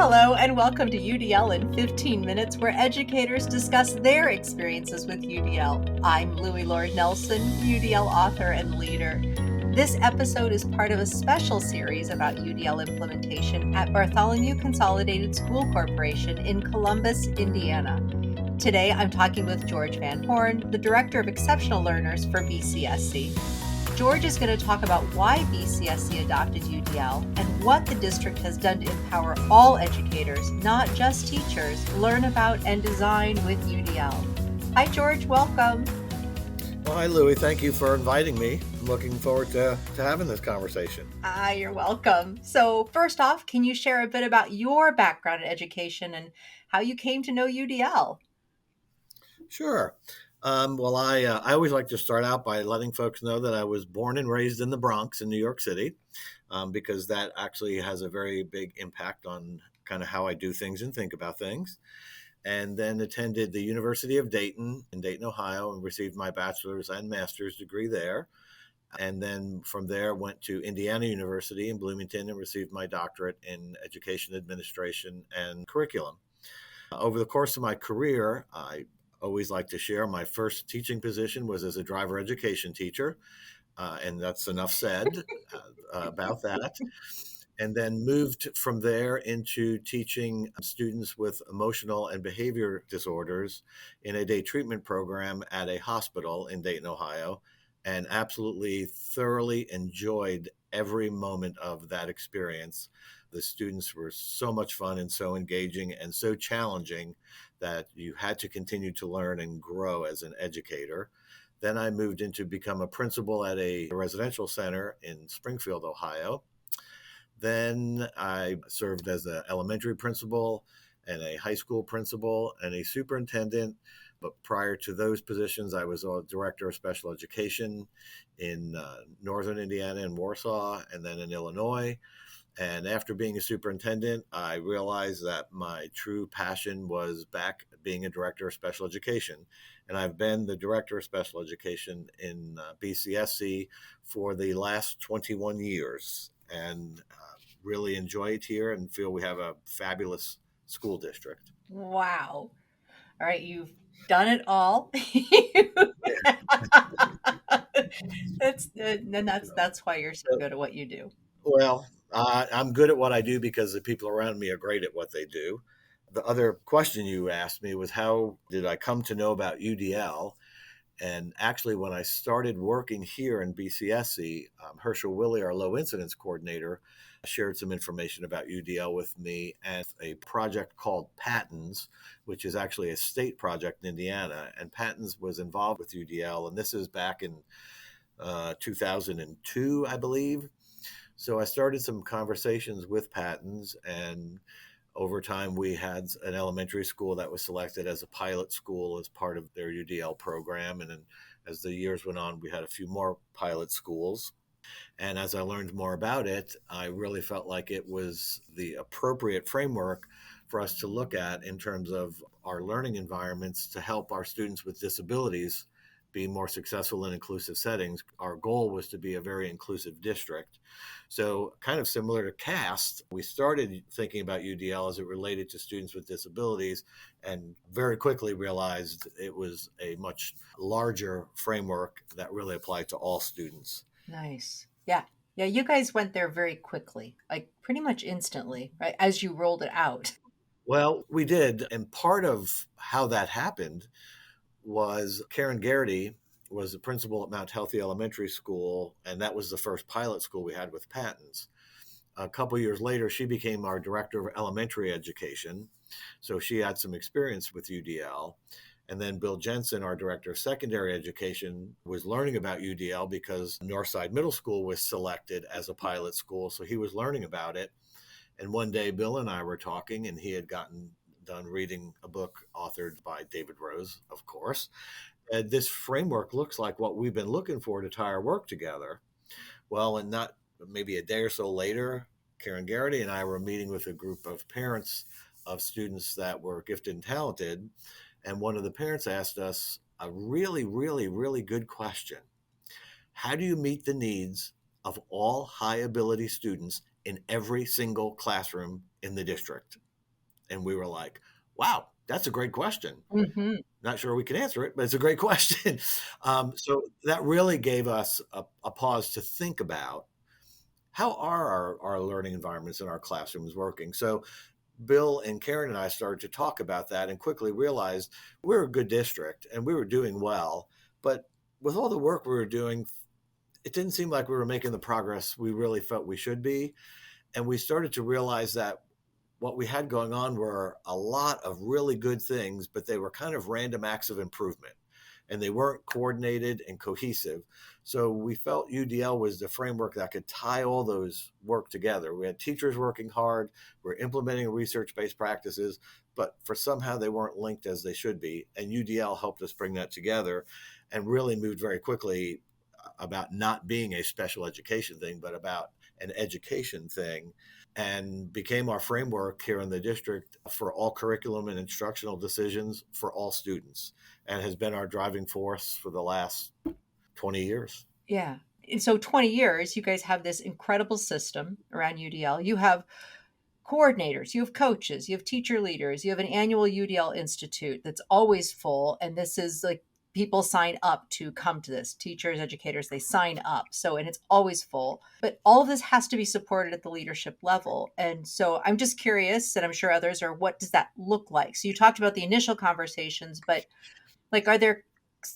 Hello and welcome to UDL in 15 minutes, where educators discuss their experiences with UDL. I'm Louie Lord Nelson, UDL author and leader. This episode is part of a special series about UDL implementation at Bartholomew Consolidated School Corporation in Columbus, Indiana. Today I'm talking with George Van Horn, the Director of Exceptional Learners for BCSC. George is going to talk about why BCSC adopted UDL and what the district has done to empower all educators, not just teachers, learn about and design with UDL. Hi, George. Welcome. Well, hi, Louie. Thank you for inviting me. I'm looking forward to having this conversation. You're welcome. So first off, can you share a bit about your background in education and how you came to know UDL? Sure. Well, I always like to start out by letting folks know that I was born and raised in the Bronx in New York City, because that actually has a very big impact on kind of how I do things and think about things. And then attended the University of Dayton in Dayton, Ohio, and received my bachelor's and master's degree there. And then from there went to Indiana University in Bloomington and received my doctorate in education administration and curriculum. Over the course of my career, I always like to share my first teaching position was as a driver education teacher, and that's enough said about that. And then moved from there into teaching students with emotional and behavior disorders in a day treatment program at a hospital in Dayton, Ohio, and absolutely thoroughly enjoyed every moment of that experience. The students were so much fun and so engaging and so challenging that you had to continue to learn and grow as an educator. Then I moved into become a principal at a residential center in Springfield, Ohio. Then I served as an elementary principal and a high school principal and a superintendent. But prior to those positions, I was a director of special education in northern Indiana in Warsaw and then in Illinois. And after being a superintendent, I realized that my true passion was back being a director of special education. And I've been the director of special education in BCSC for the last 21 years and really enjoy it here and feel we have a fabulous school district. Wow. All right, you've done it all. That's why you're so good at what you do. Well, I'm good at what I do because the people around me are great at what they do. The other question you asked me was how did I come to know about UDL? And actually, when I started working here in BCSC, Herschel Willie, our low incidence coordinator, shared some information about UDL with me and a project called Pattons, which is actually a state project in Indiana. And Pattons was involved with UDL, and this is back in 2002, I believe. So I started some conversations with Pattons, and over time, we had an elementary school that was selected as a pilot school as part of their UDL program. And then as the years went on, we had a few more pilot schools. And as I learned more about it, I really felt like it was the appropriate framework for us to look at in terms of our learning environments to help our students with disabilities be more successful in inclusive settings. Our goal was to be a very inclusive district. So kind of similar to CAST, we started thinking about UDL as it related to students with disabilities and very quickly realized it was a much larger framework that really applied to all students. Nice. Yeah. Yeah, you guys went there very quickly, like pretty much instantly, right? As you rolled it out. Well, we did. And part of how that happened was Karen Garrity was the principal at Mount Healthy Elementary School, and that was the first pilot school we had with Pattons. A couple years later, she became our director of elementary education, so she had some experience with UDL. And then Bill Jensen, our director of secondary education, was learning about UDL because Northside Middle School was selected as a pilot school, so he was learning about it. And one day, Bill and I were talking, and he had gotten done reading a book authored by David Rose, of course. And this framework looks like what we've been looking for to tie our work together. Well, and not maybe a day or so later, Karen Garrity and I were meeting with a group of parents of students that were gifted and talented. And one of the parents asked us a really, really, really good question. How do you meet the needs of all high ability students in every single classroom in the district? And we were like, wow, that's a great question. Hmm. Not sure we can answer it, but it's a great question. So that really gave us a pause to think about how are our learning environments in our classrooms working. So Bill and Karen and I started to talk about that and quickly realized we're a good district and we were doing well. But with all the work we were doing, it didn't seem like we were making the progress we really felt we should be. And we started to realize that what we had going on were a lot of really good things, but they were kind of random acts of improvement and they weren't coordinated and cohesive. So we felt UDL was the framework that could tie all those work together. We had teachers working hard, we're implementing research-based practices, but for somehow they weren't linked as they should be. And UDL helped us bring that together and really moved very quickly about not being a special education thing, but about an education thing, and became our framework here in the district for all curriculum and instructional decisions for all students, and has been our driving force for the last 20 years. Yeah. And so 20 years, you guys have this incredible system around UDL. You have coordinators, you have coaches, you have teacher leaders, you have an annual UDL Institute that's always full. And this is like people sign up to come to this. Teachers, educators, they sign up. So, and it's always full. But all of this has to be supported at the leadership level. And so I'm just curious, and I'm sure others are, what does that look like? So you talked about the initial conversations, but like, are there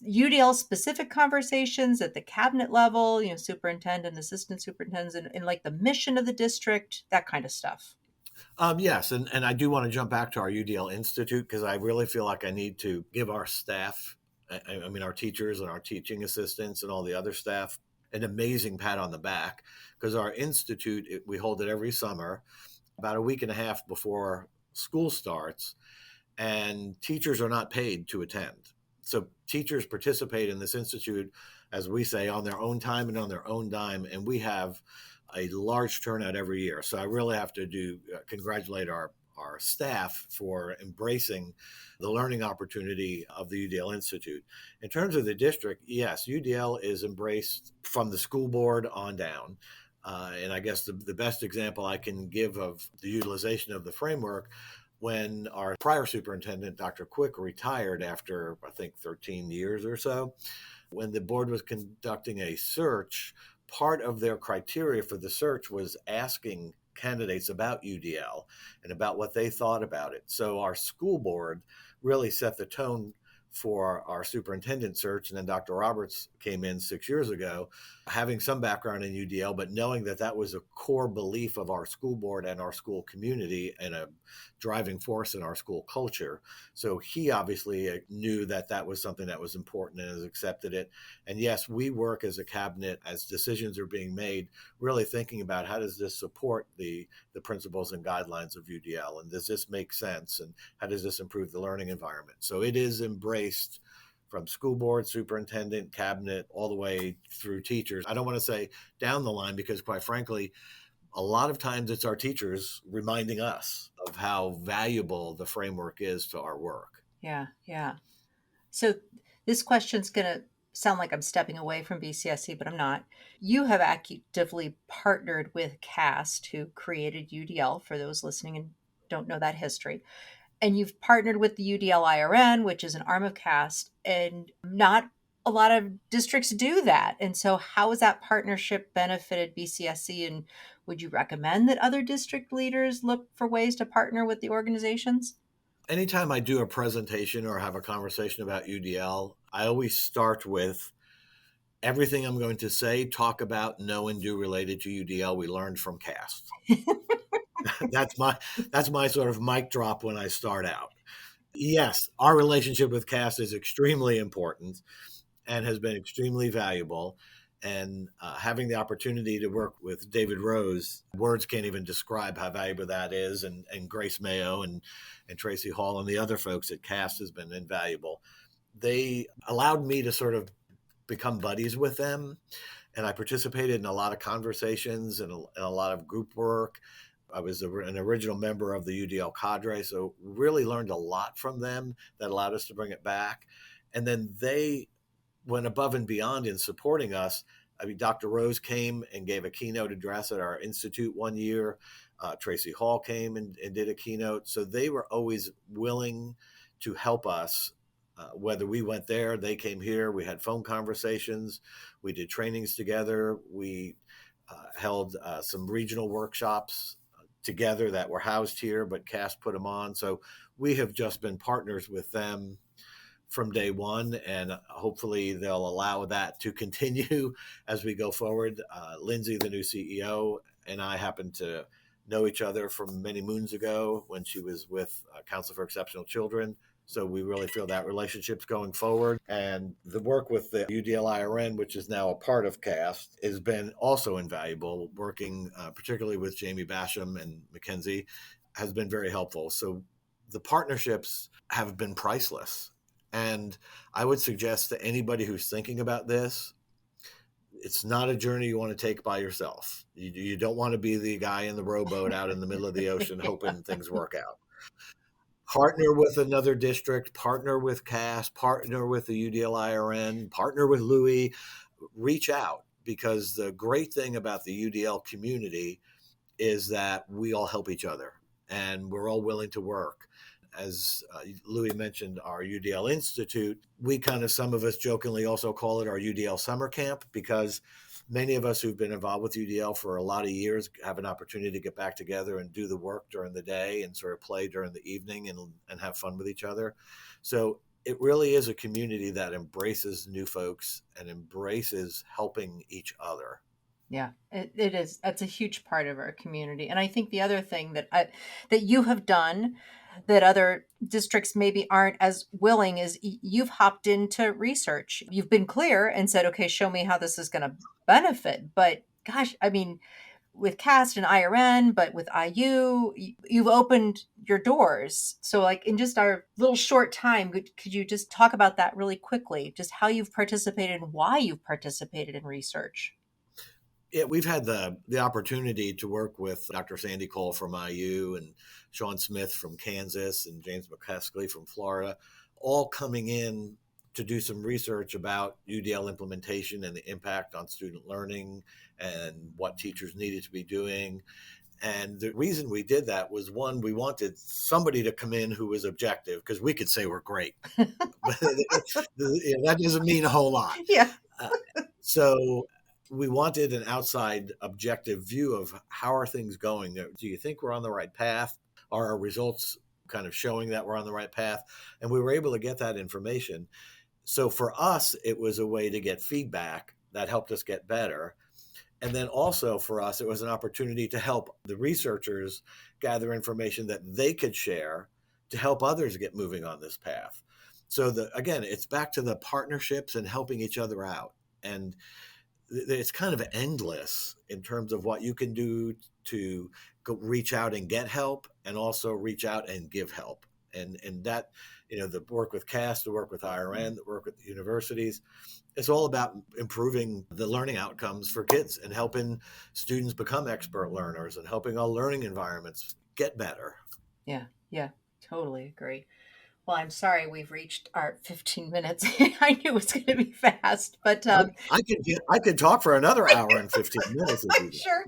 UDL specific conversations at the cabinet level, superintendent, assistant superintendents, and like the mission of the district, that kind of stuff? Yes, and I do want to jump back to our UDL Institute because I really feel like I need to give our staff, I mean, our teachers and our teaching assistants and all the other staff, an amazing pat on the back because our institute, we hold it every summer, about a week and a half before school starts, and teachers are not paid to attend. So teachers participate in this institute, as we say, on their own time and on their own dime, and we have a large turnout every year. So I really have to congratulate our staff for embracing the learning opportunity of the UDL Institute. In terms of the district, yes, UDL is embraced from the school board on down. And I guess the best example I can give of the utilization of the framework, when our prior superintendent, Dr. Quick, retired after, I think, 13 years or so, when the board was conducting a search, part of their criteria for the search was asking candidates about UDL and about what they thought about it. So our school board really set the tone for our superintendent search. And then Dr. Roberts came in 6 years ago, having some background in UDL, but knowing that that was a core belief of our school board and our school community and a driving force in our school culture. So he obviously knew that that was something that was important and has accepted it. And yes, we work as a cabinet as decisions are being made, really thinking about how does this support the principles and guidelines of UDL, and does this make sense, and how does this improve the learning environment. So it is embraced from school board, superintendent, cabinet, all the way through teachers. I don't want to say down the line because, quite frankly, a lot of times it's our teachers reminding us of how valuable the framework is to our work. Yeah, yeah. So this question's going to sound like I'm stepping away from BCSC, but I'm not. You have actively partnered with CAST, who created UDL, for those listening and don't know that history. And you've partnered with the UDL IRN, which is an arm of CAST, and not a lot of districts do that. And so how has that partnership benefited BCSC? And would you recommend that other district leaders look for ways to partner with the organizations? Anytime I do a presentation or have a conversation about UDL, I always start with everything I'm going to say, talk about, know, and do related to UDL we learned from CAST. that's my sort of mic drop when I start out. Yes, our relationship with CAST is extremely important and has been extremely valuable. And having the opportunity to work with David Rose, words can't even describe how valuable that is. And Grace Mayo and Tracy Hall and the other folks at CAST has been invaluable. They allowed me to sort of become buddies with them. And I participated in a lot of conversations and a lot of group work. I was an original member of the UDL cadre, so really learned a lot from them that allowed us to bring it back. And then they went above and beyond in supporting us I mean, Dr. Rose came and gave a keynote address at our institute one year. Tracy Hall came and did a keynote. So they were always willing to help us. Whether we went there, they came here. We had phone conversations. We did trainings together. We held some regional workshops together that were housed here, but CAS put them on. So we have just been partners with them from day one, and hopefully they'll allow that to continue as we go forward. Lindsay, the new CEO, and I happen to know each other from many moons ago when she was with Council for Exceptional Children. So we really feel that relationship's going forward. And the work with the UDL IRN, which is now a part of CAS, has been also invaluable. Working particularly with Jamie Basham and Mackenzie has been very helpful. So the partnerships have been priceless. And I would suggest to anybody who's thinking about this, it's not a journey you want to take by yourself. You don't want to be the guy in the rowboat out in the middle of the ocean hoping things work out. Partner with another district, partner with CAS, partner with the UDL IRN, partner with Louis, reach out, because the great thing about the UDL community is that we all help each other and we're all willing to work. As Louis mentioned, our UDL Institute, we some of us jokingly also call it our UDL Summer Camp, because many of us who've been involved with UDL for a lot of years have an opportunity to get back together and do the work during the day and sort of play during the evening and have fun with each other. So it really is a community that embraces new folks and embraces helping each other. Yeah, it is. That's a huge part of our community. And I think the other thing that you have done that other districts maybe aren't as willing is you've hopped into research. You've been clear and said, okay, show me how this is going to benefit. But gosh, I mean, with CAST and IRN, but with IU, you've opened your doors. So like in just our little short time, could you just talk about that really quickly? Just how you've participated and why you've participated in research? Yeah, we've had the opportunity to work with Dr. Sandy Cole from IU and Sean Smith from Kansas and James McCaskey from Florida, all coming in to do some research about UDL implementation and the impact on student learning and what teachers needed to be doing. And the reason we did that was, one, we wanted somebody to come in who was objective, because we could say we're great. But that doesn't mean a whole lot. Yeah. So we wanted an outside objective view of how are things going. Do you think we're on the right path? Are our results kind of showing that we're on the right path? And we were able to get that information. So for us, it was a way to get feedback that helped us get better. And then also for us, it was an opportunity to help the researchers gather information that they could share to help others get moving on this path. So again, it's back to the partnerships and helping each other out. And it's kind of endless in terms of what you can do to go reach out and get help, and also reach out and give help. And that, the work with CAS, the work with IRN, the work with the universities, it's all about improving the learning outcomes for kids and helping students become expert learners and helping our learning environments get better. Yeah, totally agree. Well, I'm sorry we've reached our 15 minutes. I knew it was going to be fast, but I could talk for another hour and 15 minutes. I'm sure,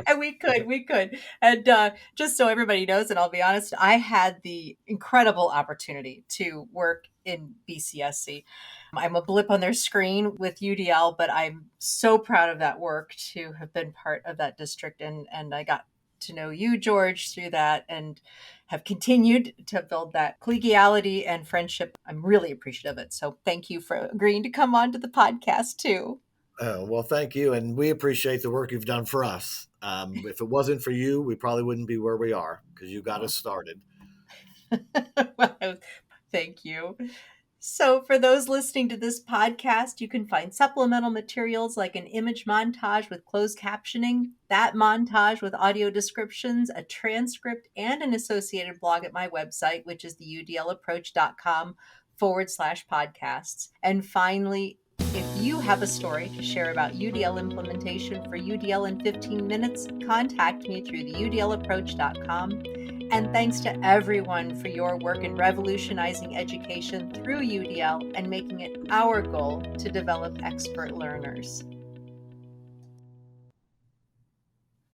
and we could. And just so everybody knows, and I'll be honest, I had the incredible opportunity to work in BCSC. I'm a blip on their screen with UDL, but I'm so proud of that work to have been part of that district, and I got to know you, George, through that, and have continued to build that collegiality and friendship. I'm really appreciative of it. So thank you for agreeing to come on to the podcast too. Well, thank you. And we appreciate the work you've done for us. If it wasn't for you, we probably wouldn't be where we are, because you got us started. Well, thank you. So for those listening to this podcast, you can find supplemental materials like an image montage with closed captioning, that montage with audio descriptions, a transcript, and an associated blog at my website, which is the udlapproach.com/podcasts. And finally, if you have a story to share about UDL implementation for UDL in 15 minutes, contact me through the udlapproach.com. And thanks to everyone for your work in revolutionizing education through UDL and making it our goal to develop expert learners.